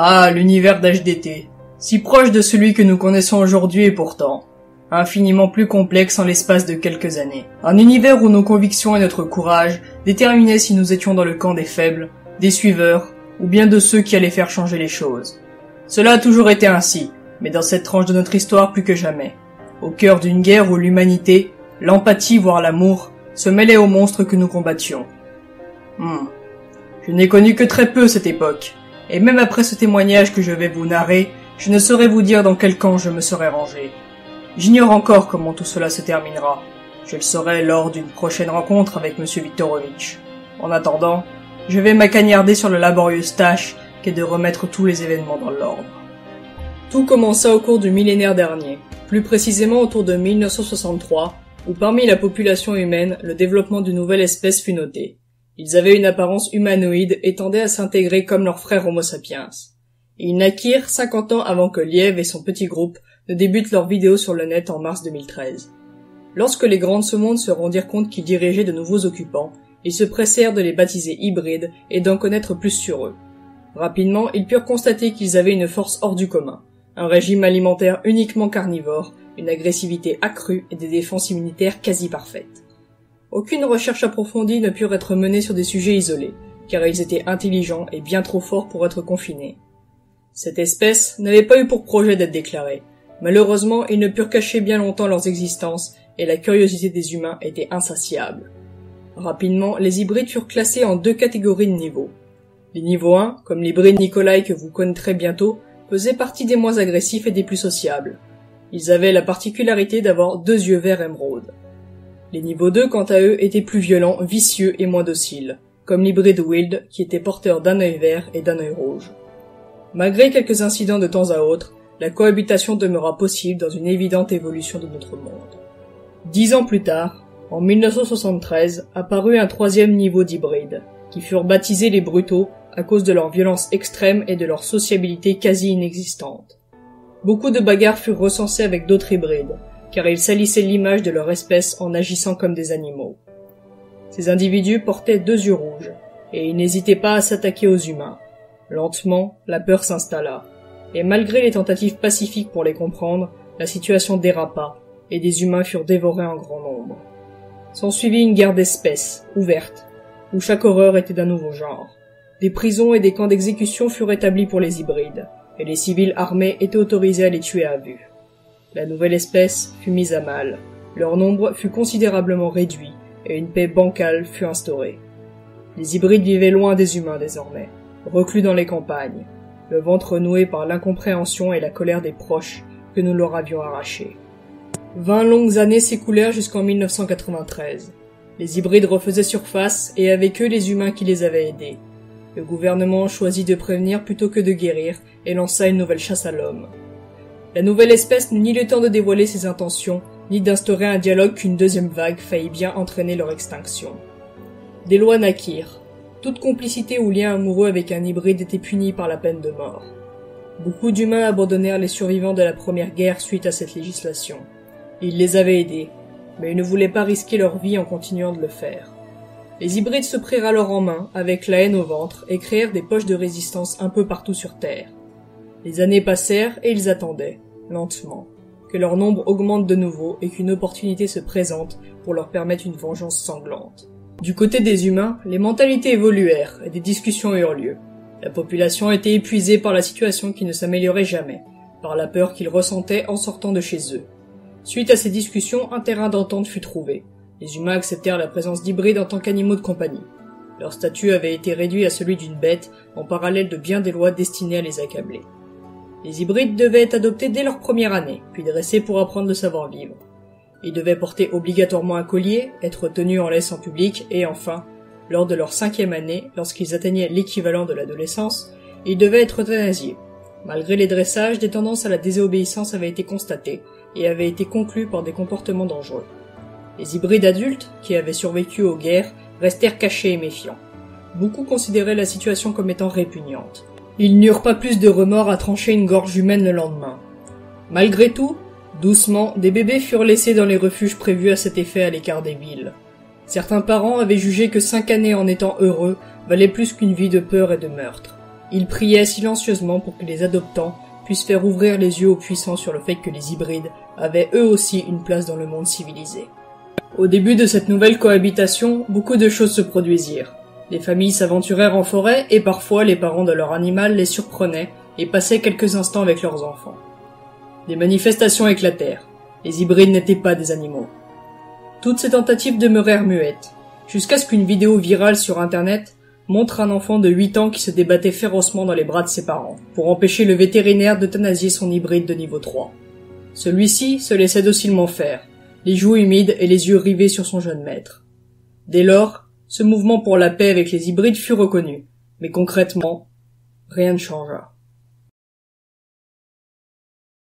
Ah, l'univers d'HDT, si proche de celui que nous connaissons aujourd'hui et pourtant infiniment plus complexe en l'espace de quelques années. Un univers où nos convictions et notre courage déterminaient si nous étions dans le camp des faibles, des suiveurs, ou bien de ceux qui allaient faire changer les choses. Cela a toujours été ainsi, mais dans cette tranche de notre histoire plus que jamais. Au cœur d'une guerre où l'humanité, l'empathie voire l'amour, se mêlaient aux monstres que nous combattions. Je n'ai connu que très peu cette époque, et même après ce témoignage que je vais vous narrer, je ne saurais vous dire dans quel camp je me serais rangé. J'ignore encore comment tout cela se terminera. Je le saurai lors d'une prochaine rencontre avec Monsieur Viktorovitch. En attendant, je vais m'acagnarder sur la laborieuse tâche qu'est de remettre tous les événements dans l'ordre. Tout commença au cours du millénaire dernier, plus précisément autour de 1963, où parmi la population humaine, le développement d'une nouvelle espèce fut noté. Ils avaient une apparence humanoïde et tendaient à s'intégrer comme leurs frères Homo sapiens. Ils naquirent 50 ans avant que Liev et son petit groupe ne débutent leurs vidéos sur le net en mars 2013. Lorsque les grands de ce monde se rendirent compte qu'ils dirigeaient de nouveaux occupants, ils se pressèrent de les baptiser hybrides et d'en connaître plus sur eux. Rapidement, ils purent constater qu'ils avaient une force hors du commun, un régime alimentaire uniquement carnivore, une agressivité accrue et des défenses immunitaires quasi parfaites. Aucune recherche approfondie ne put être menée sur des sujets isolés, car ils étaient intelligents et bien trop forts pour être confinés. Cette espèce n'avait pas eu pour projet d'être déclarée. Malheureusement, ils ne purent cacher bien longtemps leurs existences, et la curiosité des humains était insatiable. Rapidement, les hybrides furent classés en 2 catégories de niveaux. Les niveaux 1, comme l'hybride Nikolai que vous connaîtrez bientôt, faisaient partie des moins agressifs et des plus sociables. Ils avaient la particularité d'avoir 2 yeux verts émeraude. Les niveaux 2, quant à eux, étaient plus violents, vicieux et moins dociles, comme l'hybride Wild, qui était porteur d'un œil vert et d'un œil rouge. Malgré quelques incidents de temps à autre, la cohabitation demeura possible dans une évidente évolution de notre monde. 10 ans plus tard, en 1973, apparut un 3e niveau d'hybrides, qui furent baptisés les brutaux à cause de leur violence extrême et de leur sociabilité quasi inexistante. Beaucoup de bagarres furent recensées avec d'autres hybrides, car ils salissaient l'image de leur espèce en agissant comme des animaux. Ces individus portaient 2 yeux rouges, et ils n'hésitaient pas à s'attaquer aux humains. Lentement, la peur s'installa, et malgré les tentatives pacifiques pour les comprendre, la situation dérapa, et des humains furent dévorés en grand nombre. S'ensuivit une guerre d'espèces, ouverte, où chaque horreur était d'un nouveau genre. Des prisons et des camps d'exécution furent établis pour les hybrides, et les civils armés étaient autorisés à les tuer à vue. La nouvelle espèce fut mise à mal, leur nombre fut considérablement réduit, et une paix bancale fut instaurée. Les hybrides vivaient loin des humains désormais, reclus dans les campagnes, le ventre noué par l'incompréhension et la colère des proches que nous leur avions arrachés. 20 longues années s'écoulèrent jusqu'en 1993. Les hybrides refaisaient surface, et avec eux les humains qui les avaient aidés. Le gouvernement choisit de prévenir plutôt que de guérir, et lança une nouvelle chasse à l'homme. La nouvelle espèce n'eut ni le temps de dévoiler ses intentions, ni d'instaurer un dialogue qu'une 2e vague faillit bien entraîner leur extinction. Des lois naquirent. Toute complicité ou lien amoureux avec un hybride était puni par la peine de mort. Beaucoup d'humains abandonnèrent les survivants de la Première Guerre suite à cette législation. Ils les avaient aidés, mais ils ne voulaient pas risquer leur vie en continuant de le faire. Les hybrides se prirent alors en main, avec la haine au ventre, et créèrent des poches de résistance un peu partout sur Terre. Les années passèrent et ils attendaient, lentement, que leur nombre augmente de nouveau et qu'une opportunité se présente pour leur permettre une vengeance sanglante. Du côté des humains, les mentalités évoluèrent et des discussions eurent lieu. La population était épuisée par la situation qui ne s'améliorait jamais, par la peur qu'ils ressentaient en sortant de chez eux. Suite à ces discussions, un terrain d'entente fut trouvé. Les humains acceptèrent la présence d'hybrides en tant qu'animaux de compagnie. Leur statut avait été réduit à celui d'une bête, en parallèle de bien des lois destinées à les accabler. Les hybrides devaient être adoptés dès leur première année, puis dressés pour apprendre le savoir-vivre. Ils devaient porter obligatoirement un collier, être tenus en laisse en public, et enfin, lors de leur 5e année, lorsqu'ils atteignaient l'équivalent de l'adolescence, ils devaient être euthanasiés. Malgré les dressages, des tendances à la désobéissance avaient été constatées, et avaient été conclues par des comportements dangereux. Les hybrides adultes, qui avaient survécu aux guerres, restèrent cachés et méfiants. Beaucoup considéraient la situation comme étant répugnante. Ils n'eurent pas plus de remords à trancher une gorge humaine le lendemain. Malgré tout, doucement, des bébés furent laissés dans les refuges prévus à cet effet à l'écart des villes. Certains parents avaient jugé que 5 années en étant heureux valaient plus qu'une vie de peur et de meurtre. Ils priaient silencieusement pour que les adoptants puissent faire ouvrir les yeux aux puissants sur le fait que les hybrides avaient eux aussi une place dans le monde civilisé. Au début de cette nouvelle cohabitation, beaucoup de choses se produisirent. Les familles s'aventurèrent en forêt et parfois les parents de leur animal les surprenaient et passaient quelques instants avec leurs enfants. Des manifestations éclatèrent. Les hybrides n'étaient pas des animaux. Toutes ces tentatives demeurèrent muettes, jusqu'à ce qu'une vidéo virale sur internet montre un enfant de 8 ans qui se débattait férocement dans les bras de ses parents, pour empêcher le vétérinaire d'euthanasier son hybride de niveau 3. Celui-ci se laissait docilement faire, les joues humides et les yeux rivés sur son jeune maître. Dès lors, ce mouvement pour la paix avec les hybrides fut reconnu, mais concrètement, rien ne changea.